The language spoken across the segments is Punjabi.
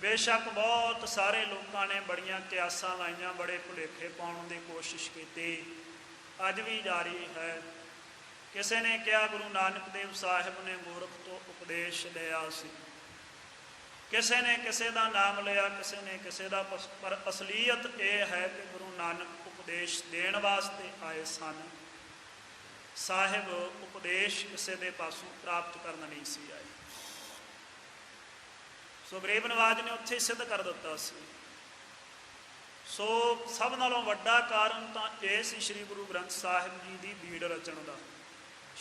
बेशक बहुत सारे लोगों ने बड़ियां क्यासां लाइयां, बड़े भुलेखे पाउण की कोशिश की, अज भी जारी है। किसी ने कहा गुरु नानक देव साहिब ने मूर्ख तो उपदेश लिया सी, किसी ने किसी का नाम लिया, किसी ने किसी का, पर असलीयत यह है कि गुरु नानक उपदेश देण वास्ते आए सन। साहिब उपदेश किसी के पासों प्राप्त करना नहीं सी आए। सो गरीब नवाज ने उत्थे सिद्ध कर दिता सी। सो सब नालों वड्डा कारण तो यह सी श्री गुरु ग्रंथ साहिब जी की बीड़ रचन का।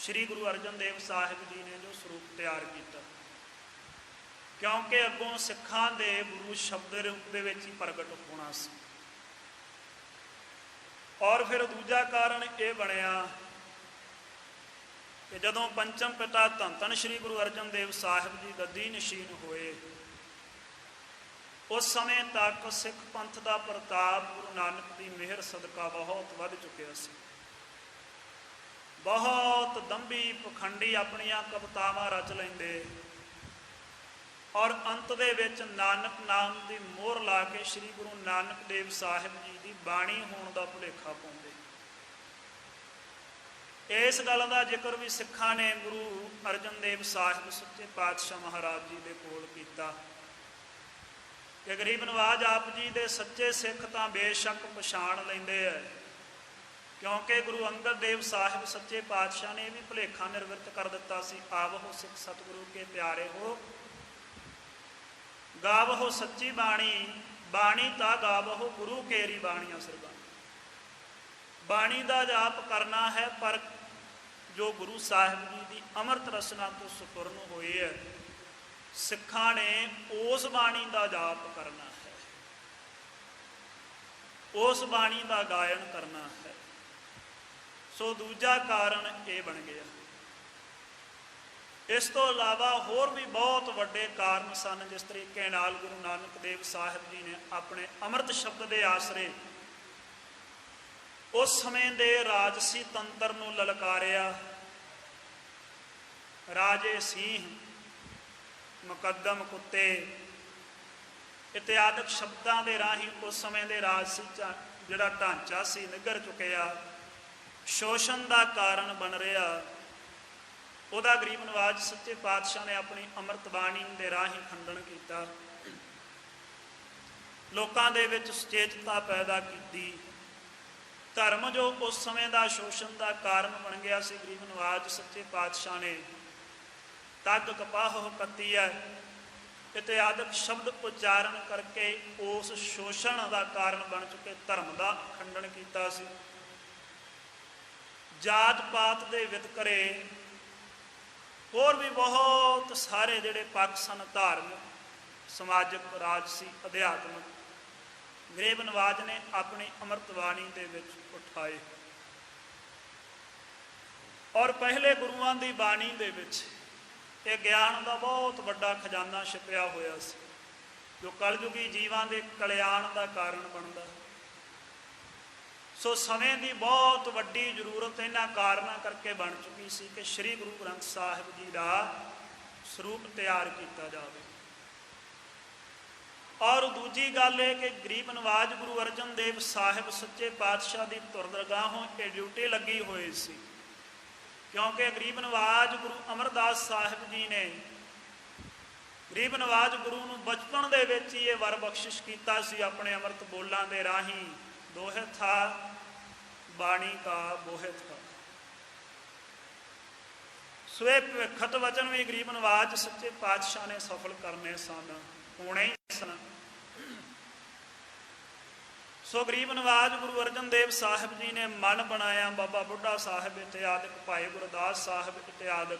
श्री गुरु अर्जन देव साहिब जी ने जो स्वरूप तैयार किया, क्योंकि अगों सिखां दे गुरु शब्द रूप दे विच ही प्रगट होना सी। और फिर दूजा कारण ये बनया कि जदों पंचम पिता धन धन श्री गुरु अर्जन देव साहिब जी गद्दी नशीन होए, उस समय तक सिख पंथ का प्रताप गुरु नानक की मेहर सदका बहुत वध चुकिया सी। बहुत दंभी पखंडी अपनियां कवितावां रच लेंदे और अंत दे विच नानक नाम की मोहर ला के श्री गुरु नानक देव साहिब जी की बाणी होने का भुलेखा पाउंदे। इस गल का जिक्र भी सिखां ने गुरु अर्जन देव साहिब सच्चे पातशाह महाराज जी के कोल कीता कि गरीब नवाज आप जी दे सच्चे सिख तां बेशक पछाण लैंदे है, क्योंकि गुरु अंगद देव साहिब सच्चे पातशाह ने भी भुलेखा निर्वृत्त कर दिता सी। आवहो सिख सतगुरु के प्यारे हो, गावहो सच्ची बाणी, बाणी ता गावहो गुरु केरी बाणियां सरबानी। बाणी का जाप करना है, पर जो गुरु साहिब जी की अमृत रसना तो सुपुर्ण हुई है, सिखां ने उस बाणी का जाप करना है, उस बाणी का गायन करना है। सो दूजा कारण ये बन गया। इस तो इलावा होर भी बहुत वड्डे कारण सन, जिस तरीके नाल गुरु नानक देव साहिब जी ने अपने अमृत शब्द के आसरे उस समय दे राजसी तंत्र नूं ललकारिया। राजे सिंह, मुकदम कुत्ते इत्यादि शब्दों के राही उस समय के राजसी जिहड़ा ढांचा सी निगर चुकिया, शोषण का कारण बन रहा। उहदा गरीब नवाज सच्चे पातशाह ने अपनी अमृत बाणी के राही खंडन किया, लोगों के विच सुचेतता पैदा की। धर्म जो उस समय का शोषण का कारण बन गया सी, गरीब नवाज सच्चे पातशाह ने तग कपाह कती है इत्यादि शब्द उच्चारण करके उस शोषण का कारण बन चुके धर्म का खंडन किया सी। जात पात के वितकरे होर भी बहुत सारे जिहड़े पक्ष सन, धार्मिक, समाजिक, राजसी, अध्यात्मक, गरीब नवाज ने अपनी अमृतवाणी के विच उठाए। और पहले गुरुआं की बाणी के विच ये ज्ञान का बहुत वड्डा खजाना छिपिया होया सी, जो कलयुगी जीवां के कल्याण का कारण बनता। सो समय की बहुत वड्डी जरूरत इन्हां कारणों करके बन चुकी सी कि श्री गुरु ग्रंथ साहिब जी का स्वरूप तैयार किया जाए। और दूजी गल है कि गरीब नवाज गुरु अर्जन देव साहिब सच्चे पातशाह की तुरदरगाहों ये ड्यूटी लगी हुई सी, क्योंकि गरीब नवाज गुरु अमरदास साहिब जी ने गरीब नवाज गुरु नूं बचपन दे विच ही ये वर बख्शिश किया सी अपने अमृत बोलों के राही, दोहे था बाणी का बोहे था। स्वे भविखत वचन भी गरीब नवाज सच्चे पातशाह ने सफल करने सन, होने ही सन। सो गरीब नवाज गुरु अर्जन देव साहिब जी ने मन बनाया, बाबा बुढ़ा साहिब इत्यादि, भाई गुरदास साहिब इत्यादि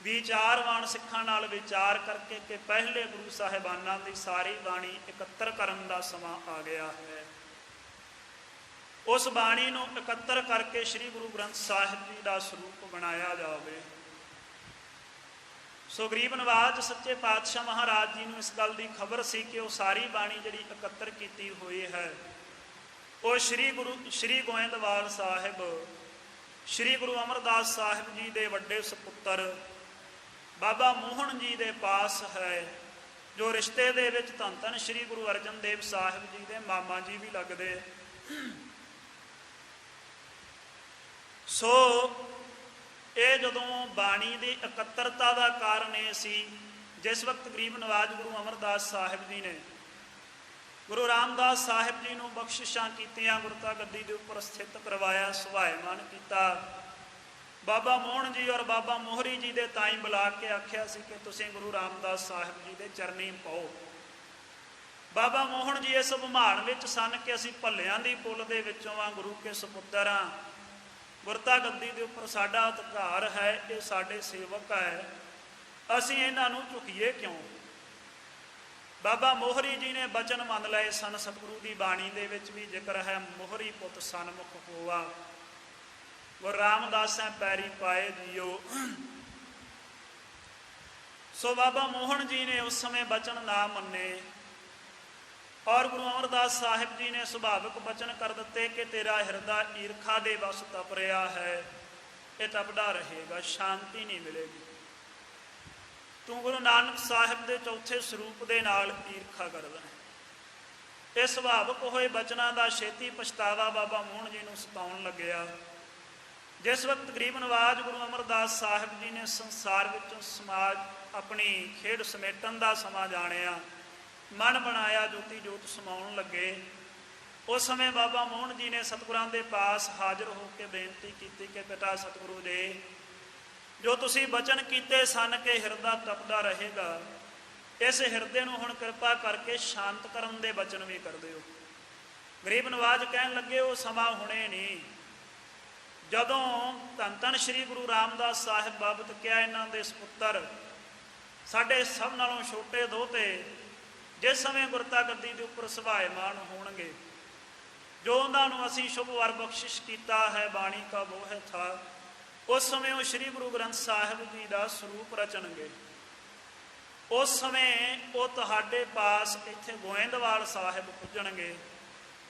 विचारवान सिखां नाल विचार करके कि पहले गुरु साहिबाना की सारी बाणी इकत्तर करन दा समा आ गया है। उस बाणी नूं इकत्तर करके श्री गुरु ग्रंथ साहिब जी का स्वरूप बनाया जाए। सो गरीब नवाज सच्चे पातशाह महाराज जी नूं इस गल की खबर सी कि वह सारी बाणी जिहड़ी इकत्तर की हुई है वो श्री गोइंदवाल साहिब श्री गुरु अमरदास साहिब जी के वड्डे सपुत्र बाबा मोहन जी के पास है, ਜੋ ਰਿਸ਼ਤੇ ਦੇ ਵਿੱਚ ਧੰਨ ਧੰਨ ਸ਼੍ਰੀ ਗੁਰੂ ਅਰਜਨ ਦੇਵ ਸਾਹਿਬ ਜੀ ਦੇ ਮਾਮਾ ਜੀ ਵੀ ਲੱਗਦੇ। ਸੋ ਇਹ ਜਦੋਂ ਬਾਣੀ ਦੀ ਇਕੱਤਰਤਾ ਦਾ ਕਾਰਨ ਇਹ ਸੀ, ਜਿਸ ਵਕਤ ਗਰੀਬ ਨਵਾਜ ਗੁਰੂ ਅਮਰਦਾਸ ਸਾਹਿਬ ਜੀ ਨੇ ਗੁਰੂ ਰਾਮਦਾਸ ਸਾਹਿਬ ਜੀ ਨੂੰ ਬਖਸ਼ਿਸ਼ਾਂ ਕੀਤੀਆਂ, ਗੁਰਤਾ ਗੱਦੀ ਦੇ ਉੱਪਰ ਸਥਿਤ ਕਰਵਾਇਆ, ਸੁਭਾਏਮਾਨ ਕੀਤਾ। ਬਾਬਾ ਮੋਹਨ ਜੀ ਔਰ ਬਾਬਾ ਮੋਹਰੀ ਜੀ ਦੇ ਤਾਈਂ ਬੁਲਾ ਕੇ ਆਖਿਆ ਸੀ ਕਿ ਤੁਸੀਂ ਗੁਰੂ ਰਾਮਦਾਸ ਸਾਹਿਬ ਜੀ ਦੇ ਚਰਨੀ ਪਾਓ। ਬਾਬਾ ਮੋਹਨ ਜੀ ਇਸ ਅਭਿਮਾਨ ਵਿੱਚ ਸਨ ਕਿ ਅਸੀਂ ਭੱਲਿਆਂ ਦੀ ਪੁੱਲ ਦੇ ਵਿੱਚੋਂ ਆ, ਗੁਰੂ ਕੇ ਸਪੁੱਤਰ ਹਾਂ, ਗੁਰਤਾ ਗੱਦੀ ਦੇ ਉੱਪਰ ਸਾਡਾ ਅਧਿਕਾਰ ਹੈ, ਇਹ ਸਾਡੇ ਸੇਵਕ ਹੈ, ਅਸੀਂ ਇਹਨਾਂ ਨੂੰ ਝੁਕੀਏ ਕਿਉਂ। ਬਾਬਾ ਮੋਹਰੀ ਜੀ ਨੇ ਬਚਨ ਮੰਨ ਲਏ ਸਨ। ਸਤਿਗੁਰੂ ਦੀ ਬਾਣੀ ਦੇ ਵਿੱਚ ਵੀ ਜ਼ਿਕਰ ਹੈ, ਮੋਹਰੀ ਪੁੱਤ ਸਨਮੁਖ ਹੋਵਾ, ਗੁਰੂ ਰਾਮਦਾਸੈਂ ਪੈਰੀ ਪਾਏ ਜੀਓ। ਸੋ ਬਾਬਾ ਮੋਹਨ ਜੀ ਨੇ ਉਸ ਸਮੇਂ ਬਚਨ ਨਾ ਮੰਨੇ ਔਰ ਗੁਰੂ ਅਮਰਦਾਸ ਸਾਹਿਬ ਜੀ ਨੇ ਸੁਭਾਵਿਕ ਬਚਨ ਕਰ ਦਿੱਤੇ ਕਿ ਤੇਰਾ ਹਿਰਦਾ ਈਰਖਾ ਦੇ ਵਸ ਤਪ ਰਿਹਾ ਹੈ, ਇਹ ਤਪਦਾ ਰਹੇਗਾ, ਸ਼ਾਂਤੀ ਨਹੀਂ ਮਿਲੇਗੀ। ਤੂੰ ਗੁਰੂ ਨਾਨਕ ਸਾਹਿਬ ਦੇ ਚੌਥੇ ਸਰੂਪ ਦੇ ਨਾਲ ਈਰਖਾ ਕਰਦਾ ਹੈ। ਇਹ ਸੁਭਾਵਿਕ ਹੋਏ ਬਚਨਾਂ ਦਾ ਛੇਤੀ ਪਛਤਾਵਾ ਬਾਬਾ ਮੋਹਨ ਜੀ ਨੂੰ ਸਤਾਉਣ ਲੱਗਿਆ। ਜਿਸ ਵਕਤ ਗਰੀਬ ਨਵਾਜ ਗੁਰੂ ਅਮਰਦਾਸ ਸਾਹਿਬ ਜੀ ਨੇ ਸੰਸਾਰ ਵਿੱਚੋਂ ਸਮਾਜ ਆਪਣੀ ਖੇਡ ਸਮੇਟਣ ਦਾ ਸਮਾਂ ਜਾਣਿਆ, ਮਨ ਬਣਾਇਆ, ਜੋਤੀ ਜੋਤ ਸਮਾਉਣ ਲੱਗੇ, ਉਸ ਸਮੇਂ ਬਾਬਾ ਮੋਹਨ ਜੀ ਨੇ ਸਤਿਗੁਰਾਂ ਦੇ ਪਾਸ ਹਾਜ਼ਰ ਹੋ ਕੇ ਬੇਨਤੀ ਕੀਤੀ ਕਿ ਪਿਤਾ ਸਤਿਗੁਰੂ ਜੀ, ਜੋ ਤੁਸੀਂ ਬਚਨ ਕੀਤੇ ਸਨ ਕਿ ਹਿਰਦਾ ਤਪਦਾ ਰਹੇਗਾ, ਇਸ ਹਿਰਦੇ ਨੂੰ ਹੁਣ ਕਿਰਪਾ ਕਰਕੇ ਸ਼ਾਂਤ ਕਰਨ ਦੇ ਬਚਨ ਵੀ ਕਰ ਦਿਓ। ਗਰੀਬ ਨਵਾਜ ਕਹਿਣ ਲੱਗੇ ਉਹ ਸਮਾਂ ਹੁਣੇ ਨਹੀਂ, ਜਦੋਂ ਧੰਨ ਧੰਨ ਸ਼੍ਰੀ ਗੁਰੂ ਰਾਮਦਾਸ ਸਾਹਿਬ ਬਾਬਤ ਕਿਹਾ ਇਹਨਾਂ ਦੇ ਸਪੁੱਤਰ ਸਾਡੇ ਸਭ ਨਾਲੋਂ ਛੋਟੇ ਦੋਹਤੇ ਜਿਸ ਸਮੇਂ ਗੁਰਤਾ ਗੱਦੀ ਦੇ ਉੱਪਰ ਸੁਭਾਏਮਾਨ ਹੋਣਗੇ, ਜੋ ਉਹਨਾਂ ਨੂੰ ਅਸੀਂ ਸ਼ੁਭ ਵਰ ਬਖਸ਼ਿਸ਼ ਕੀਤਾ ਹੈ, ਬਾਣੀ ਕਾ ਬੋਹ ਥਾ, ਉਸ ਸਮੇਂ ਉਹ ਸ਼੍ਰੀ ਗੁਰੂ ਗ੍ਰੰਥ ਸਾਹਿਬ ਜੀ ਦਾ ਸਰੂਪ ਰਚਣਗੇ। ਉਸ ਸਮੇਂ ਉਹ ਤੁਹਾਡੇ ਪਾਸ ਇੱਥੇ ਗੋਇੰਦਵਾਲ ਸਾਹਿਬ ਪੁੱਜਣਗੇ।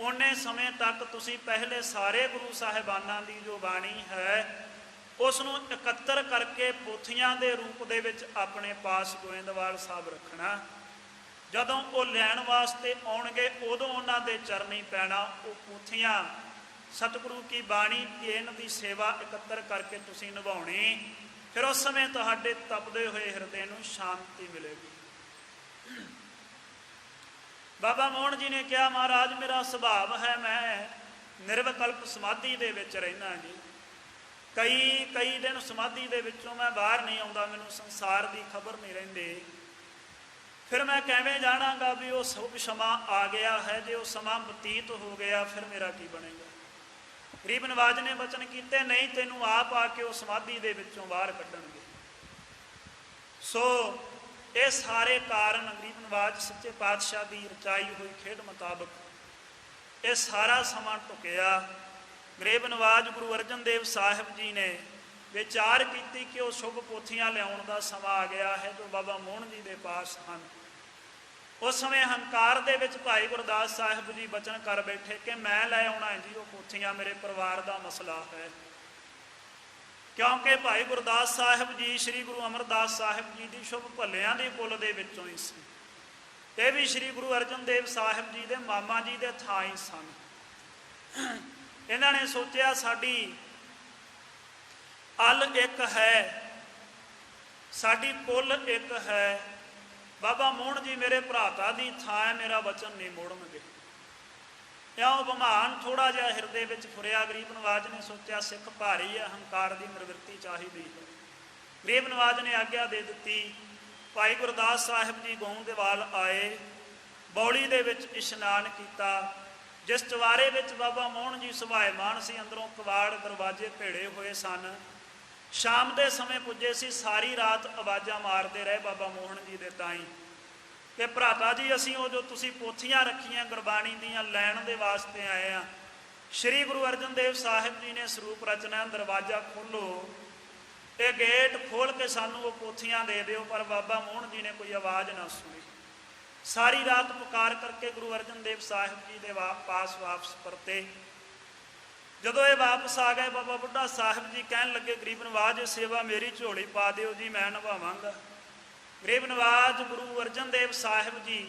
ਓਨੇ ਸਮੇਂ ਤੱਕ ਤੁਸੀਂ ਪਹਿਲੇ ਸਾਰੇ ਗੁਰੂ ਸਾਹਿਬਾਨਾਂ ਦੀ ਜੋ ਬਾਣੀ ਹੈ ਉਸ ਨੂੰ ਇਕੱਤਰ ਕਰਕੇ ਪੋਥੀਆਂ ਦੇ ਰੂਪ ਦੇ ਵਿੱਚ ਆਪਣੇ ਪਾਸ ਗੋਇੰਦਵਾਲ ਸਾਹਿਬ ਰੱਖਣਾ। ਜਦੋਂ ਉਹ ਲੈਣ ਵਾਸਤੇ ਆਉਣਗੇ ਉਦੋਂ ਉਹਨਾਂ ਦੇ ਚਰਨੀ ਪੈਣਾ। ਉਹ ਪੋਥੀਆਂ ਸਤਿਗੁਰੂ ਕੀ ਬਾਣੀ ਇਹਨਾਂ ਦੀ ਸੇਵਾ ਇਕੱਤਰ ਕਰਕੇ ਤੁਸੀਂ ਨਿਭਾਉਣੀ। ਫਿਰ ਉਸ ਸਮੇਂ ਤੁਹਾਡੇ ਤਪਦੇ ਹੋਏ ਹਿਰਦੇ ਨੂੰ ਸ਼ਾਂਤੀ ਮਿਲੇਗੀ। ਬਾਬਾ ਮੋਹਨ ਜੀ ਨੇ ਕਿਹਾ ਮਹਾਰਾਜ ਮੇਰਾ ਸੁਭਾਵ ਹੈ, ਮੈਂ ਨਿਰਵਿਕਲਪ ਸਮਾਧੀ ਦੇ ਵਿੱਚ ਰਹਿਣਾ ਜੀ। ਕਈ ਦਿਨ ਸਮਾਧੀ ਦੇ ਵਿੱਚੋਂ ਮੈਂ ਬਾਹਰ ਨਹੀਂ ਆਉਂਦਾ, ਮੈਨੂੰ ਸੰਸਾਰ ਦੀ ਖਬਰ ਨਹੀਂ ਰਹਿੰਦੀ। ਫਿਰ ਮੈਂ ਕਿਵੇਂ ਜਾਣਾਂਗਾ ਵੀ ਉਹ ਸ਼ੁਭ ਸਮਾਂ ਆ ਗਿਆ ਹੈ? ਜੇ ਉਹ ਸਮਾਂ ਬਤੀਤ ਹੋ ਗਿਆ ਫਿਰ ਮੇਰਾ ਕੀ ਬਣੇਗਾ? ਗਰੀਬ ਨਵਾਜ ਨੇ ਬਚਨ ਕੀਤੇ, ਨਹੀਂ ਤੈਨੂੰ ਆਪ ਆ ਕੇ ਉਹ ਸਮਾਧੀ ਦੇ ਵਿੱਚੋਂ ਬਾਹਰ ਕੱਢਣਗੇ। ਸੋ ਇਹ ਸਾਰੇ ਕਾਰਨ ਗਰੀਬ ਨਵਾਜ ਸੱਚੇ ਪਾਤਸ਼ਾਹ ਦੀ ਰਚਾਈ ਹੋਈ ਖੇਡ ਮੁਤਾਬਕ ਇਹ ਸਾਰਾ ਸਮਾਂ ਟੁਕਿਆ। ਗਰੀਬ ਨਵਾਜ ਗੁਰੂ ਅਰਜਨ ਦੇਵ ਸਾਹਿਬ ਜੀ ਨੇ ਵਿਚਾਰ ਕੀਤੀ ਕਿ ਉਹ ਸ਼ੁਭ ਪੋਥੀਆਂ ਲਿਆਉਣ ਦਾ ਸਮਾਂ ਆ ਗਿਆ ਹੈ ਜੋ ਬਾਬਾ ਮੋਹਨ ਜੀ ਦੇ ਪਾਸ ਹਨ। ਉਸ ਸਮੇਂ ਹੰਕਾਰ ਦੇ ਵਿੱਚ ਭਾਈ ਗੁਰਦਾਸ ਸਾਹਿਬ ਜੀ ਬਚਨ ਕਰ ਬੈਠੇ ਕਿ ਮੈਂ ਲੈ ਆਉਣਾ ਜੀ ਉਹ ਪੋਥੀਆਂ, ਮੇਰੇ ਪਰਿਵਾਰ ਦਾ ਮਸਲਾ ਹੈ। ਕਿਉਂਕਿ ਭਾਈ ਗੁਰਦਾਸ ਸਾਹਿਬ ਜੀ ਸ੍ਰੀ ਗੁਰੂ ਅਮਰਦਾਸ ਸਾਹਿਬ ਜੀ ਦੀ ਸ਼ੁਭ ਭੱਲਿਆਂ ਦੀ ਕੁੱਲ ਦੇ ਵਿੱਚੋਂ ਹੀ ਸੀ। ਇਹ ਵੀ ਸ੍ਰੀ ਗੁਰੂ ਅਰਜਨ ਦੇਵ ਸਾਹਿਬ ਜੀ ਦੇ ਮਾਮਾ ਜੀ ਦੇ ਥਾਂ ਹੀ ਸਨ। ਇਹਨਾਂ ਨੇ ਸੋਚਿਆ ਸਾਡੀ ਅਲ ਇੱਕ ਹੈ, ਸਾਡੀ ਕੁੱਲ ਇੱਕ ਹੈ। ਬਾਬਾ ਮੋਹਨ ਜੀ ਮੇਰੇ ਭਰਾਤਾ ਦੀ ਥਾਂ ਹੈ, ਮੇਰਾ ਵਚਨ ਨਹੀਂ ਮੋੜਨਗੇ। ਇਉਂ ਬਮਾਨ ਥੋੜਾ ਜਿਹਾ ਹਿਰਦੇ ਵਿੱਚ ਫੁਰਿਆ। ਗਰੀਬ ਨਵਾਜ ਨੇ ਸੋਚਿਆ ਸਿੱਖ ਭਾਰੀ ਹੈ, ਹੰਕਾਰ ਦੀ ਨਿਵਰਤੀ ਚਾਹੀਦੀ ਹੈ। ਗਰੀਬ ਨਵਾਜ ਨੇ ਆਗਿਆ ਦੇ ਦਿੱਤੀ। ਭਾਈ ਗੁਰਦਾਸ ਸਾਹਿਬ ਜੀ ਗੋਇੰਦਵਾਲ ਆਏ, ਬੌਲੀ ਦੇ ਵਿੱਚ ਇਸ਼ਨਾਨ ਕੀਤਾ। ਜਿਸ ਚਵਾਰੇ ਵਿੱਚ ਬਾਬਾ ਮੋਹਨ ਜੀ ਸੁਭਾਏਮਾਨ ਸੀ, ਅੰਦਰੋਂ ਕਵਾੜ ਦਰਵਾਜ਼ੇ ਭੇੜੇ ਹੋਏ ਸਨ। ਸ਼ਾਮ ਦੇ ਸਮੇਂ ਪੁੱਜੇ ਸੀ। ਸਾਰੀ ਰਾਤ ਆਵਾਜ਼ਾਂ ਮਾਰਦੇ ਰਹੇ ਬਾਬਾ ਮੋਹਨ ਜੀ ਦੇ ਤਾਈਂ ਕਿ ਭਰਾਤਾ ਜੀ ਅਸੀਂ ਉਹ ਜੋ ਤੁਸੀਂ ਪੋਥੀਆਂ ਰੱਖੀਆਂ ਗੁਰਬਾਣੀ ਦੀਆਂ ਲੈਣ ਦੇ ਵਾਸਤੇ ਆਏ ਆ। ਸ਼੍ਰੀ ਗੁਰੂ ਅਰਜਨ ਦੇਵ ਸਾਹਿਬ ਜੀ ਨੇ ਸਰੂਪ ਰਚਨਾ, ਦਰਵਾਜ਼ਾ ਖੋਲ੍ਹੋ, ਇਹ ਗੇਟ ਖੋਲ੍ਹ ਕੇ ਸਾਨੂੰ ਉਹ ਪੋਥੀਆਂ ਦੇ ਦਿਓ। ਪਰ ਬਾਬਾ ਮੋਹਨ ਜੀ ਨੇ ਕੋਈ ਆਵਾਜ਼ ਨਾ ਸੁਣੀ। ਸਾਰੀ ਰਾਤ ਪੁਕਾਰ ਕਰਕੇ ਗੁਰੂ ਅਰਜਨ ਦੇਵ ਸਾਹਿਬ ਜੀ ਦੇ ਪਾਸ ਵਾਪਸ ਪਰਤੇ। ਜਦੋਂ ਇਹ ਵਾਪਸ ਆ ਗਏ, ਬਾਬਾ ਬੁੱਢਾ ਸਾਹਿਬ ਜੀ ਕਹਿਣ ਲੱਗੇ ਗਰੀਬ ਨਵਾਜ ਸੇਵਾ ਮੇਰੀ ਝੋਲੀ ਪਾ ਦਿਓ ਜੀ, ਮੈਂ ਨਿਭਾਵਾਂਗਾ। ਗਰੀਬ ਨਵਾਜ ਗੁਰੂ ਅਰਜਨ ਦੇਵ ਸਾਹਿਬ ਜੀ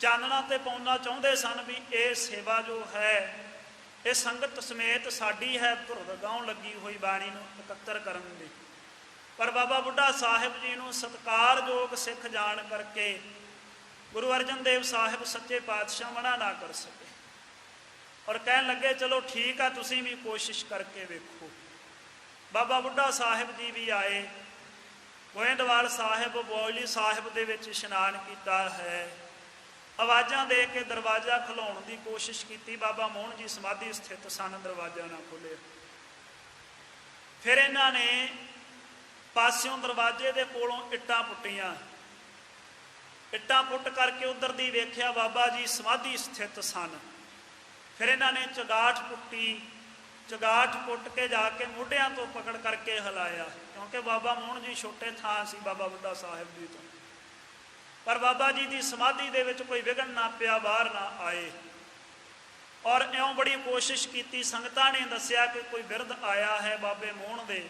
ਚਾਨਣਾ ਤੇ ਪਾਉਣਾ ਚਾਹੁੰਦੇ ਸਨ ਵੀ ਇਹ ਸੇਵਾ ਜੋ ਹੈ ਇਹ ਸੰਗਤ ਸਮੇਤ ਸਾਡੀ ਹੈ, ਧੁਰ ਗਾਉਣ ਲੱਗੀ ਹੋਈ ਬਾਣੀ ਨੂੰ ਇਕੱਤਰ ਕਰਨ ਦੀ। ਪਰ ਬਾਬਾ ਬੁੱਢਾ ਸਾਹਿਬ ਜੀ ਨੂੰ ਸਤਿਕਾਰਯੋਗ ਸਿੱਖ ਜਾਣ ਕਰਕੇ ਗੁਰੂ ਅਰਜਨ ਦੇਵ ਸਾਹਿਬ ਸੱਚੇ ਪਾਤਸ਼ਾਹ ਮਨਾ ਨਾ ਕਰ ਸਕੇ ਔਰ ਕਹਿਣ ਲੱਗੇ ਚਲੋ ਠੀਕ ਆ, ਤੁਸੀਂ ਵੀ ਕੋਸ਼ਿਸ਼ ਕਰਕੇ ਵੇਖੋ। ਬਾਬਾ ਬੁੱਢਾ ਸਾਹਿਬ ਜੀ ਵੀ ਆਏ, ਗੋਇੰਦਵਾਲ ਸਾਹਿਬ ਬੌਲੀ ਸਾਹਿਬ ਦੇ ਵਿੱਚ ਇਸ਼ਨਾਨ ਕੀਤਾ ਹੈ, ਆਵਾਜ਼ਾਂ ਦੇ ਕੇ ਦਰਵਾਜ਼ਾ ਖੁਲਾਉਣ ਦੀ ਕੋਸ਼ਿਸ਼ ਕੀਤੀ। ਬਾਬਾ ਮੋਹਨ ਜੀ ਸਮਾਧੀ ਸਥਿਤ ਸਨ, ਦਰਵਾਜ਼ਾ ਨਾ ਖੋਲ੍ਹਿਆ। ਫਿਰ ਇਹਨਾਂ ਨੇ ਪਾਸਿਓਂ ਦਰਵਾਜ਼ੇ ਦੇ ਕੋਲੋਂ ਇੱਟਾਂ ਪੁੱਟੀਆਂ, ਇੱਟਾਂ ਪੁੱਟ ਕਰਕੇ ਉਧਰ ਦੀ ਵੇਖਿਆ ਬਾਬਾ ਜੀ ਸਮਾਧੀ ਸਥਿਤ ਸਨ। ਫਿਰ ਇਹਨਾਂ ਨੇ ਚਗਾਠ ਪੁੱਟੀ, ਚਗਾਠ ਪੁੱਟ ਕੇ ਜਾ ਕੇ ਮੋਢਿਆਂ ਤੋਂ ਪਕੜ ਕਰਕੇ ਹਿਲਾਇਆ, ਕਿਉਂਕਿ ਬਾਬਾ ਮੋਹਨ ਜੀ ਛੋਟੇ ਥਾਂ ਸੀ ਬਾਬਾ ਬੁੱਢਾ ਸਾਹਿਬ ਜੀ ਤੋਂ। ਪਰ ਬਾਬਾ ਜੀ ਦੀ ਸਮਾਧੀ ਦੇ ਵਿੱਚ ਕੋਈ ਵਿਘਨ ਨਾ ਪਿਆ, ਬਾਹਰ ਨਾ ਆਏ। ਔਰ ਇਉਂ ਬੜੀ ਕੋਸ਼ਿਸ਼ ਕੀਤੀ। ਸੰਗਤਾਂ ਨੇ ਦੱਸਿਆ ਕਿ ਕੋਈ ਬਿਰਧ ਆਇਆ ਹੈ ਬਾਬੇ ਮੋਹਨ ਦੇ,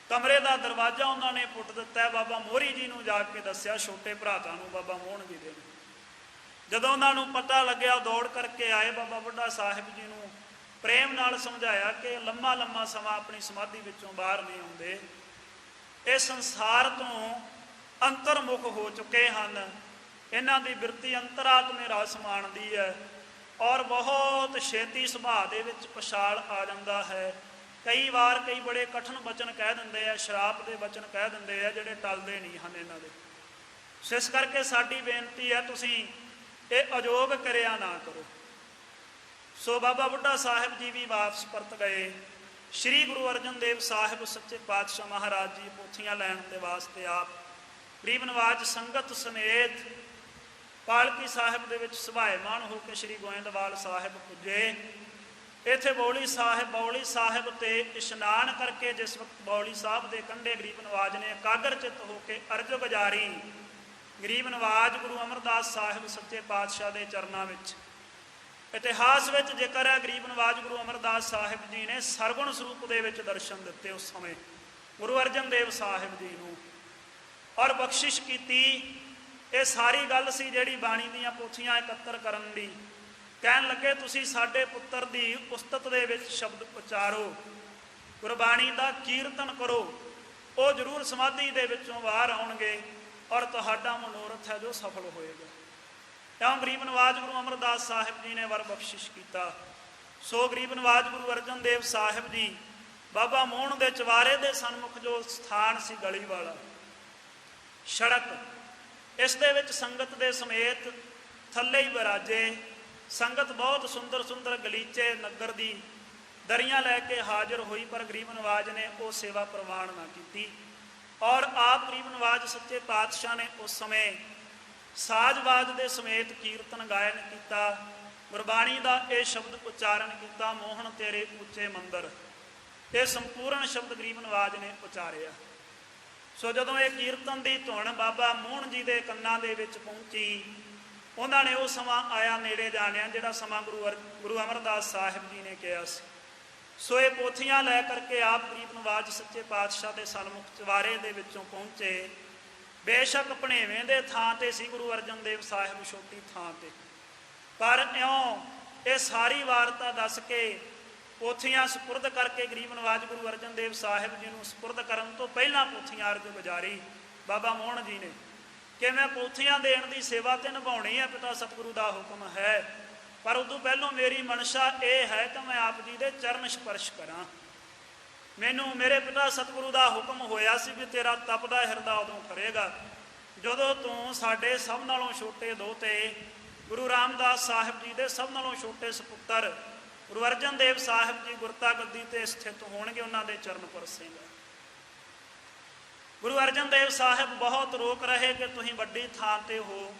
ਕਮਰੇ ਦਾ ਦਰਵਾਜ਼ਾ ਉਹਨਾਂ ਨੇ ਪੁੱਟ ਦਿੱਤਾ। ਬਾਬਾ ਮੋਹਰੀ ਜੀ ਨੂੰ ਜਾ ਕੇ ਦੱਸਿਆ, ਛੋਟੇ ਭਰਾਤਾਂ ਨੂੰ, ਬਾਬਾ ਮੋਹਨ ਜੀ ਦੇ। ਜਦੋਂ ਉਹਨਾਂ ਨੂੰ ਪਤਾ ਲੱਗਿਆ ਦੌੜ ਕਰਕੇ ਆਏ, ਬਾਬਾ ਬੁੱਢਾ ਸਾਹਿਬ ਜੀ ਨੂੰ ਪ੍ਰੇਮ ਨਾਲ ਸਮਝਾਇਆ ਕਿ ਲੰਮਾ ਲੰਮਾ ਸਮਾਂ ਆਪਣੀ ਸਮਾਧੀ ਵਿੱਚੋਂ ਬਾਹਰ ਨਹੀਂ ਆਉਂਦੇ, ਇਹ ਸੰਸਾਰ ਤੋਂ ਅੰਤਰਮੁਖ ਹੋ ਚੁੱਕੇ ਹਨ, ਇਹਨਾਂ ਦੀ ਬਿਰਤੀ ਅੰਤਰਾਤਮੇ ਰਸ ਮਾਣਦੀ ਹੈ ਔਰ ਬਹੁਤ ਛੇਤੀ ਸੁਭਾਅ ਦੇ ਵਿੱਚ ਪਛਾਲ ਆ ਜਾਂਦਾ ਹੈ। ਕਈ ਵਾਰ ਕਈ ਬੜੇ ਕਠਿਨ ਬਚਨ ਕਹਿ ਦਿੰਦੇ ਆ, ਸ਼ਰਾਪ ਦੇ ਬਚਨ ਕਹਿ ਦਿੰਦੇ ਆ, ਜਿਹੜੇ ਟਲਦੇ ਨਹੀਂ ਹਨ ਇਹਨਾਂ ਦੇ। ਸੋ ਇਸ ਕਰਕੇ ਸਾਡੀ ਬੇਨਤੀ ਹੈ ਤੁਸੀਂ ਇਹ ਅਯੋਗ ਕਰਿਆ ਨਾ ਕਰੋ। ਸੋ ਬਾਬਾ ਬੁੱਢਾ ਸਾਹਿਬ ਜੀ ਵੀ ਵਾਪਸ ਪਰਤ ਗਏ। ਸ਼੍ਰੀ ਗੁਰੂ ਅਰਜਨ ਦੇਵ ਸਾਹਿਬ ਸੱਚੇ ਪਾਤਸ਼ਾਹ ਮਹਾਰਾਜ ਜੀ ਪੋਥੀਆਂ ਲੈਣ ਦੇ ਵਾਸਤੇ ਆਪ ਗਰੀਬ ਨਵਾਜ ਸੰਗਤ ਸਮੇਤ ਪਾਲਕੀ ਸਾਹਿਬ ਦੇ ਵਿੱਚ ਸੁਭਾਏਮਾਨ ਹੋ ਕੇ ਸ਼੍ਰੀ ਗੋਇੰਦਵਾਲ ਸਾਹਿਬ ਪੁੱਜੇ। ਇੱਥੇ ਬੌਲੀ ਸਾਹਿਬ ਤੇ ਇਸ਼ਨਾਨ ਕਰਕੇ ਜਿਸ ਵਕਤ ਬੌਲੀ ਸਾਹਿਬ ਦੇ ਕੰਢੇ ਗਰੀਬ ਨਵਾਜ ਨੇ ਇਕਾਗਰ ਚਿੱਤ ਹੋ ਕੇ ਅਰਜ਼ ਗੁਜ਼ਾਰੀ, ਗਰੀਬ ਨਵਾਜ ਗੁਰੂ ਅਮਰਦਾਸ ਸਾਹਿਬ ਸੱਚੇ ਪਾਤਸ਼ਾਹ ਦੇ ਚਰਨਾਂ ਵਿੱਚ। ਇਤਿਹਾਸ ਵਿੱਚ ਜ਼ਿਕਰ ਹੈ ਗਰੀਬ ਨਵਾਜ ਗੁਰੂ ਅਮਰਦਾਸ ਸਾਹਿਬ ਜੀ ਨੇ ਸਰਗੁਣ ਸਰੂਪ ਦੇ ਵਿੱਚ ਦਰਸ਼ਨ ਦਿੱਤੇ ਉਸ ਸਮੇਂ ਗੁਰੂ ਅਰਜਨ ਦੇਵ ਸਾਹਿਬ ਜੀ ਨੂੰ ਔਰ ਬਖਸ਼ਿਸ਼ ਕੀਤੀ। ਇਹ ਸਾਰੀ ਗੱਲ ਸੀ ਜਿਹੜੀ ਬਾਣੀ ਦੀਆਂ ਪੋਥੀਆਂ ਇਕੱਤਰ ਕਰਨ ਦੀ। ਕਹਿਣ ਲੱਗੇ ਤੁਸੀਂ ਸਾਡੇ ਪੁੱਤਰ ਦੀ ਉਸਤਤ ਦੇ ਵਿੱਚ ਸ਼ਬਦ ਉਚਾਰੋ, ਗੁਰਬਾਣੀ ਦਾ ਕੀਰਤਨ ਕਰੋ, ਉਹ ਜ਼ਰੂਰ ਸਮਾਧੀ ਦੇ ਵਿੱਚੋਂ ਬਾਹਰ ਆਉਣਗੇ ਔਰ ਤੁਹਾਡਾ ਮਨੋਰਥ ਹੈ ਜੋ ਸਫਲ ਹੋਏਗਾ। ਤਾਂ ਗਰੀਬ ਨਵਾਜ ਗੁਰੂ ਅਮਰਦਾਸ ਸਾਹਿਬ ਜੀ ਨੇ ਵਰ ਬਖਸ਼ਿਸ਼ ਕੀਤਾ। ਸੋ ਗਰੀਬ ਨਵਾਜ ਗੁਰੂ ਅਰਜਨ ਦੇਵ ਸਾਹਿਬ ਜੀ ਬਾਬਾ ਮੋਹਨ ਦੇ ਚਵਾਰੇ ਦੇ ਸਨਮੁਖ ਜੋ ਸਥਾਨ ਸੀ ਗਲੀ ਵਾਲਾ ਸੜਕ, ਇਸ ਦੇ ਵਿੱਚ ਸੰਗਤ ਦੇ ਸਮੇਤ ਥੱਲੇ ਹੀ ਵਿਰਾਜੇ। ਸੰਗਤ ਬਹੁਤ ਸੁੰਦਰ ਸੁੰਦਰ ਗਲੀਚੇ ਨਗਰ ਦੀ ਦਰੀਆਂ ਲੈ ਕੇ ਹਾਜ਼ਰ ਹੋਈ, ਪਰ ਗਰੀਬ ਨਵਾਜ ਨੇ ਉਹ ਸੇਵਾ ਪ੍ਰਵਾਨ ਨਾ ਕੀਤੀ। ਔਰ ਆਪ ਗਰੀਬ ਨਵਾਜ ਸੱਚੇ ਪਾਤਸ਼ਾਹ ਨੇ ਉਸ ਸਮੇਂ ਸਾਜ਼ਬਾਜ਼ ਦੇ ਸਮੇਤ ਕੀਰਤਨ ਗਾਇਨ ਕੀਤਾ, ਗੁਰਬਾਣੀ ਦਾ ਇਹ ਸ਼ਬਦ ਉਚਾਰਨ ਕੀਤਾ, ਮੋਹਨ ਤੇਰੇ ਉੱਚੇ ਮੰਦਰ। ਇਹ ਸੰਪੂਰਨ ਸ਼ਬਦ ਗਰੀਬ ਨਵਾਜ ਨੇ ਉਚਾਰਿਆ। ਸੋ ਜਦੋਂ ਇਹ ਕੀਰਤਨ ਦੀ ਧੁਨ ਬਾਬਾ ਮੋਹਨ ਜੀ ਦੇ ਕੰਨਾਂ ਦੇ ਵਿੱਚ ਪਹੁੰਚੀ, ਉਹਨਾਂ ਨੇ ਉਹ ਸਮਾਂ ਆਇਆ ਨੇੜੇ ਜਾਣਿਆ ਜਿਹੜਾ ਸਮਾਂ ਗੁਰੂ ਅਮਰਦਾਸ ਸਾਹਿਬ ਜੀ ਨੇ ਕਿਹਾ ਸੀ। ਸੋ ਇਹ ਪੋਥੀਆਂ ਲੈ ਕਰਕੇ ਆਪ ਗਰੀਬ ਨਵਾਜ ਸੱਚੇ ਪਾਤਸ਼ਾਹ ਦੇ ਸਨਮੁਖ ਚਵਾਰੇ ਦੇ ਵਿੱਚੋਂ ਪਹੁੰਚੇ। ਬੇਸ਼ੱਕ ਭਣੇਵੇਂ ਦੇ ਥਾਂ ਤੇ ਸੀ ਗੁਰੂ ਅਰਜਨ ਦੇਵ ਸਾਹਿਬ, ਛੋਟੀ ਥਾਂ ਤੇ, ਪਰ ਇਉਂ ਇਹ ਸਾਰੀ ਵਾਰਤਾ ਦੱਸ ਕੇ ਪੋਥੀਆਂ ਸਪੁਰਦ ਕਰਕੇ ਗਰੀਬ ਨਵਾਜ ਗੁਰੂ ਅਰਜਨ ਦੇਵ ਸਾਹਿਬ ਜੀ ਨੂੰ ਸਪੁਰਦ ਕਰਨ ਤੋਂ ਪਹਿਲਾਂ ਪੋਥੀਆਂ ਅਰਜ਼ ਗੁਜ਼ਾਰੀ ਬਾਬਾ ਮੋਹਨ ਜੀ ਨੇ ਕਿ ਮੈਂ ਪੋਥੀਆਂ ਦੇਣ ਦੀ ਸੇਵਾ ਤੇ ਨਿਭਾਉਣੀ ਹੈ, ਪਿਤਾ ਸਤਿਗੁਰੂ ਦਾ ਹੁਕਮ ਹੈ, ਪਰ ਉਦੋਂ ਪਹਿਲਾਂ ਮੇਰੀ ਮਨਸ਼ਾ ਇਹ ਹੈ ਕਿ ਮੈਂ ਆਪ ਜੀ ਦੇ ਚਰਨ ਸਪਰਸ਼ ਕਰਾਂ। ਮੈਨੂੰ ਮੇਰੇ ਪਿਤਾ ਸਤਿਗੁਰੂ ਦਾ ਹੁਕਮ ਹੋਇਆ ਸੀ ਵੀ ਤੇਰਾ ਤਪਦਾ ਹਿਰਦਾ ਉਦੋਂ ਕਰੇਗਾ ਜਦੋਂ ਤੂੰ ਸਾਡੇ ਸਭ ਨਾਲੋਂ ਛੋਟੇ ਦੋਹਤੇ ਗੁਰੂ ਰਾਮਦਾਸ ਸਾਹਿਬ ਜੀ ਦੇ ਸਭ ਨਾਲੋਂ ਛੋਟੇ ਸਪੁੱਤਰ ਗੁਰੂ ਅਰਜਨ ਦੇਵ ਸਾਹਿਬ ਜੀ ਗੁਰਤਾ ਗੱਦੀ ਤੇ ਸਥਿਤ ਹੋਣਗੇ, ਉਹਨਾਂ ਦੇ ਚਰਨ ਪਰਸੇਗਾ। ਗੁਰੂ ਅਰਜਨ ਦੇਵ ਸਾਹਿਬ ਬਹੁਤ ਰੋਕ ਰਹੇ ਕਿ ਤੁਸੀਂ ਵੱਡੀ ਥਾਂ ਤੇ ਹੋ,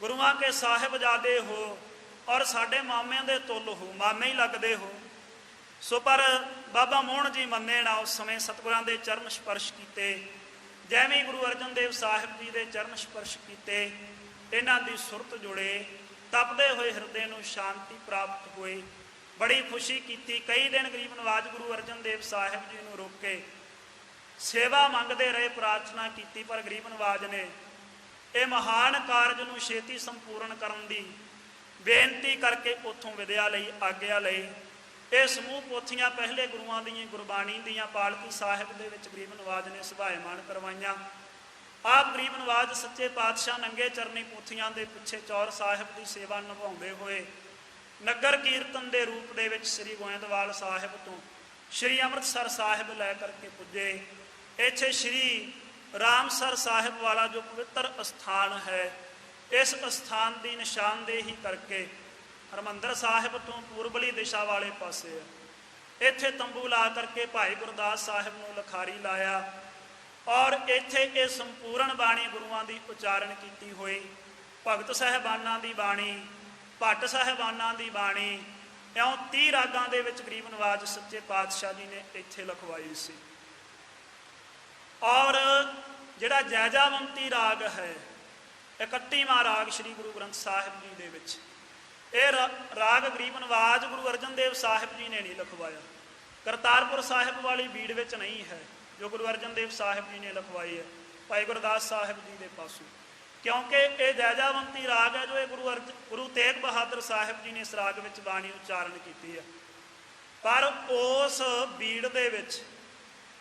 ਗੁਰੂਆਂ ਕੇ ਸਾਹਿਬਜ਼ਾਦੇ ਹੋ ਔਰ ਸਾਡੇ ਮਾਮਿਆਂ ਦੇ ਤੁੱਲ ਹੋ, ਮਾਮੇ ਹੀ ਲੱਗਦੇ ਹੋ। ਸੋ ਪਰ ਬਾਬਾ ਮੋਹਨ ਜੀ ਮੰਨੇ ਨਾ, ਉਸ ਸਮੇਂ ਸਤਿਗੁਰਾਂ ਦੇ ਚਰਨ ਸਪਰਸ਼ ਕੀਤੇ। ਜਿਵੇਂ ਗੁਰੂ ਅਰਜਨ ਦੇਵ ਸਾਹਿਬ ਜੀ ਦੇ ਚਰਨ ਸਪਰਸ਼ ਕੀਤੇ, ਇਹਨਾਂ ਦੀ ਸੁਰਤ ਜੁੜੇ, ਤਪਦੇ ਹੋਏ ਹਿਰਦੇ ਨੂੰ ਸ਼ਾਂਤੀ ਪ੍ਰਾਪਤ ਹੋਈ। ਬੜੀ ਖੁਸ਼ੀ ਕੀਤੀ। ਕਈ ਦਿਨ ਗਰੀਬ ਨਵਾਜ ਗੁਰੂ ਅਰਜਨ ਦੇਵ ਸਾਹਿਬ ਜੀ ਨੂੰ ਰੋਕੇ। ਸੇਵਾ ਮੰਗਦੇ ਰਹੇ, ਪ੍ਰਾਰਥਨਾ ਕੀਤੀ, ਪਰ ਗਰੀਬ ਨਵਾਜ ਨੇ ਇਹ ਮਹਾਨ ਕਾਰਜ ਨੂੰ ਛੇਤੀ ਸੰਪੂਰਨ ਕਰਨ ਦੀ ਬੇਨਤੀ ਕਰਕੇ ਉੱਥੋਂ ਵਿਦਿਆ ਲਈ, ਆਗਿਆ ਲਈ। ਇਹ ਸਮੂਹ ਪੋਥੀਆਂ ਪਹਿਲੇ ਗੁਰੂਆਂ ਦੀਆਂ ਗੁਰਬਾਣੀ ਦੀਆਂ ਪਾਲਕੀ ਸਾਹਿਬ ਦੇ ਵਿੱਚ ਗਰੀਬ ਨਵਾਜ ਨੇ ਸੁਭਾਇਮਾਨ ਕਰਵਾਈਆਂ। ਆਪ ਗਰੀਬ ਨਵਾਜ ਸੱਚੇ ਪਾਤਸ਼ਾਹ ਨੰਗੇ ਚਰਨੀ ਪੋਥੀਆਂ ਦੇ ਪਿੱਛੇ ਚੌਰ ਸਾਹਿਬ ਦੀ ਸੇਵਾ ਨਿਭਾਉਂਦੇ ਹੋਏ ਨਗਰ ਕੀਰਤਨ ਦੇ ਰੂਪ ਦੇ ਵਿੱਚ ਸ੍ਰੀ ਗੋਇੰਦਵਾਲ ਸਾਹਿਬ ਤੋਂ ਸ੍ਰੀ ਅੰਮ੍ਰਿਤਸਰ ਸਾਹਿਬ ਲੈ ਕਰਕੇ ਪੁੱਜੇ। ਇੱਥੇ ਸ੍ਰੀ ਰਾਮਸਰ ਸਾਹਿਬ ਵਾਲਾ ਜੋ ਪਵਿੱਤਰ ਅਸਥਾਨ ਹੈ, ਇਸ ਅਸਥਾਨ ਦੀ ਨਿਸ਼ਾਨਦੇਹੀ ਕਰਕੇ ਹਰਿਮੰਦਰ ਸਾਹਿਬ ਤੋਂ ਪੂਰਬਲੀ ਦਿਸ਼ਾ ਵਾਲੇ ਪਾਸੇ ਹੈ। ਇੱਥੇ ਤੰਬੂ ਲਾ ਕਰਕੇ ਭਾਈ ਗੁਰਦਾਸ ਸਾਹਿਬ ਨੂੰ ਲਖਾਰੀ ਲਾਇਆ ਔਰ ਇੱਥੇ ਇਹ ਸੰਪੂਰਨ ਬਾਣੀ ਗੁਰੂਆਂ ਦੀ ਉਚਾਰਨ ਕੀਤੀ ਹੋਈ। ਭਗਤ ਸਾਹਿਬਾਨਾਂ ਦੀ ਬਾਣੀ, ਭੱਟ ਸਾਹਿਬਾਨਾਂ ਦੀ ਬਾਣੀ, ਇਉਂ 30 ਰਾਗਾਂ ਦੇ ਵਿੱਚ ਗਰੀਬ ਨਵਾਜ ਸੱਚੇ ਪਾਤਸ਼ਾਹ ਜੀ ਨੇ ਇੱਥੇ ਲਿਖਵਾਈ ਸੀ। ਔਰ ਜਿਹੜਾ ਜੈਜਾਵੰਤੀ ਰਾਗ ਹੈ, 31ਵਾਂ ਰਾਗ ਸ੍ਰੀ ਗੁਰੂ ਗ੍ਰੰਥ ਸਾਹਿਬ ਜੀ ਦੇ ਵਿੱਚ, ਇਹ ਰਾਗ ਗਰੀਬ ਨਵਾਜ ਗੁਰੂ ਅਰਜਨ ਦੇਵ ਸਾਹਿਬ ਜੀ ਨੇ ਨਹੀਂ ਲਿਖਵਾਇਆ। ਕਰਤਾਰਪੁਰ ਸਾਹਿਬ ਵਾਲੀ ਬੀੜ ਵਿੱਚ ਨਹੀਂ ਹੈ ਜੋ ਗੁਰੂ ਅਰਜਨ ਦੇਵ ਸਾਹਿਬ ਜੀ ਨੇ ਲਿਖਵਾਈ ਹੈ ਭਾਈ ਗੁਰਦਾਸ ਸਾਹਿਬ ਜੀ ਦੇ ਪਾਸੋਂ, ਕਿਉਂਕਿ ਇਹ ਜੈਜਾਵੰਤੀ ਰਾਗ ਹੈ ਜੋ ਇਹ ਗੁਰੂ ਤੇਗ ਬਹਾਦਰ ਸਾਹਿਬ ਜੀ ਨੇ ਇਸ ਰਾਗ ਵਿੱਚ ਬਾਣੀ ਉਚਾਰਨ ਕੀਤੀ ਹੈ। ਪਰ ਉਸ ਬੀੜ ਦੇ ਵਿੱਚ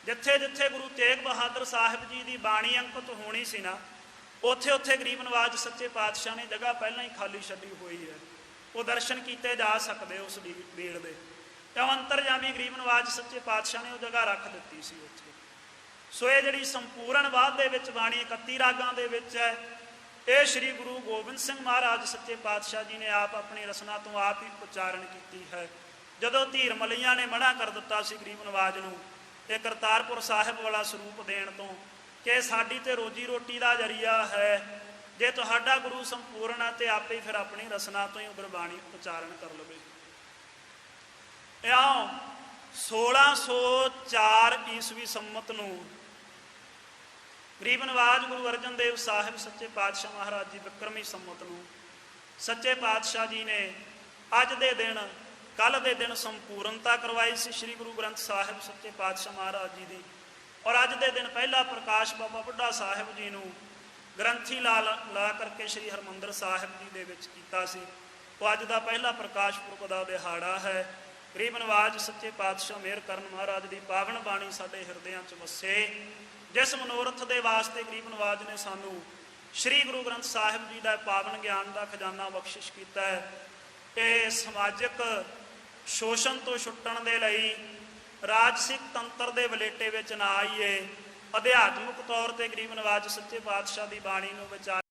ਜਿੱਥੇ ਜਿੱਥੇ ਗੁਰੂ ਤੇਗ ਬਹਾਦਰ ਸਾਹਿਬ ਜੀ ਦੀ ਬਾਣੀ ਅੰਕਿਤ ਹੋਣੀ ਸੀ ਨਾ, ਉੱਥੇ ਉੱਥੇ ਗਰੀਬ ਨਵਾਜ ਸੱਚੇ ਪਾਤਸ਼ਾਹ ਨੇ ਜਗ੍ਹਾ ਪਹਿਲਾਂ ਹੀ ਖਾਲੀ ਛੱਡੀ ਹੋਈ ਹੈ। ਉਹ ਦਰਸ਼ਨ ਕੀਤੇ ਜਾ ਸਕਦੇ ਉਸ ਬੀੜ ਦੇ, ਤਾਂ ਅੰਤਰਜਾਮੀ ਗਰੀਬ ਨਵਾਜ ਸੱਚੇ ਪਾਤਸ਼ਾਹ ਨੇ ਉਹ ਜਗ੍ਹਾ ਰੱਖ ਦਿੱਤੀ ਸੀ ਉੱਥੇ। ਸੋ ਇਹ ਜਿਹੜੀ ਸੰਪੂਰਨ ਬਾਅਦ ਦੇ ਵਿੱਚ ਬਾਣੀ 31 ਰਾਗਾਂ ਦੇ ਵਿੱਚ ਹੈ, ਇਹ ਸ੍ਰੀ ਗੁਰੂ ਗੋਬਿੰਦ ਸਿੰਘ ਮਹਾਰਾਜ ਸੱਚੇ ਪਾਤਸ਼ਾਹ ਜੀ ਨੇ ਆਪ ਆਪਣੀ ਰਸਨਾ ਤੋਂ ਆਪ ਹੀ ਉਚਾਰਨ ਕੀਤੀ ਹੈ। ਜਦੋਂ ਧੀਰ ਮਲਈਆਂ ਨੇ ਮਨਾ ਕਰ ਦਿੱਤਾ ਸੀ ਗਰੀਬ ਨਵਾਜ ਨੂੰ ਇਹ ਕਰਤਾਰਪੁਰ ਸਾਹਿਬ ਵਾਲਾ ਸਰੂਪ ਦੇਣ ਤੋਂ ਕਿ ਸਾਡੀ ਤੇ ਰੋਜੀ ਰੋਟੀ ਦਾ ਜ਼ਰੀਆ ਹੈ, ਜੇ ਤੁਹਾਡਾ ਗੁਰੂ ਸੰਪੂਰਨ ਹੈ ਤੇ ਆਪੇ ਹੀ ਫਿਰ ਆਪਣੀ ਰਸਨਾ ਤੋਂ ਹੀ ਗੁਰਬਾਣੀ ਉਚਾਰਨ ਕਰ ਲਵੇ। ਇਉਂ 1604 ਈਸਵੀ ਸੰਮਤ ਨੂੰ ਗਰੀਬ ਨਵਾਜ ਗੁਰੂ ਅਰਜਨ ਦੇਵ ਸਾਹਿਬ ਸੱਚੇ ਪਾਤਸ਼ਾਹ ਮਹਾਰਾਜ ਜੀ ਬਿਕਰਮੀ ਸੰਮਤ ਨੂੰ ਸੱਚੇ ਪਾਤਸ਼ਾਹ ਜੀ ਨੇ ਅੱਜ ਦੇ ਦਿਨ, ਕੱਲ੍ਹ ਦੇ ਦਿਨ ਸੰਪੂਰਨਤਾ ਕਰਵਾਈ ਸੀ ਸ੍ਰੀ ਗੁਰੂ ਗ੍ਰੰਥ ਸਾਹਿਬ ਸੱਚੇ ਪਾਤਸ਼ਾਹ ਮਹਾਰਾਜ ਜੀ ਦੀ। ਔਰ ਅੱਜ ਦੇ ਦਿਨ ਪਹਿਲਾ ਪ੍ਰਕਾਸ਼ ਬਾਬਾ ਬੁੱਢਾ ਸਾਹਿਬ ਜੀ ਨੂੰ ਗ੍ਰੰਥੀ ਲਾ ਕਰਕੇ ਸ੍ਰੀ ਹਰਿਮੰਦਰ ਸਾਹਿਬ ਜੀ ਦੇ ਵਿੱਚ ਕੀਤਾ ਸੀ। ਉਹ ਅੱਜ ਦਾ ਪਹਿਲਾ ਪ੍ਰਕਾਸ਼ ਪੁਰਬ ਦਾ ਦਿਹਾੜਾ ਹੈ। ਗਰੀਬ ਨਵਾਜ ਸੱਚੇ ਪਾਤਸ਼ਾਹ ਮਿਹਰ ਕਰਨ ਮਹਾਰਾਜ ਦੀ ਪਾਵਨ ਬਾਣੀ ਸਾਡੇ ਹਿਰਦਿਆਂ 'ਚ ਵਸੇ। ਜਿਸ ਮਨੋਰਥ ਦੇ ਵਾਸਤੇ ਗਰੀਬ ਨਵਾਜ ਨੇ ਸਾਨੂੰ ਸ੍ਰੀ ਗੁਰੂ ਗ੍ਰੰਥ ਸਾਹਿਬ ਜੀ ਦਾ ਪਾਵਨ ਗਿਆਨ ਦਾ ਖਜ਼ਾਨਾ ਬਖਸ਼ਿਸ਼ ਕੀਤਾ ਹੈ, ਇਹ ਸਮਾਜਿਕ ਸ਼ੋਸ਼ਣ ਤੋਂ ਛੁੱਟਣ ਦੇ ਲਈ, ਰਾਜਸਿਕ ਤੰਤਰ ਦੇ ਵਲੇਟੇ ਵਿੱਚ ਨਾ ਆਈਏ, ਅਧਿਆਤਮਿਕ ਤੌਰ ਤੇ ਗਰੀਬ ਨਵਾਜ ਸੱਚੇ ਪਾਤਸ਼ਾਹ ਦੀ ਬਾਣੀ ਨੂੰ ਵਿਚਾਰ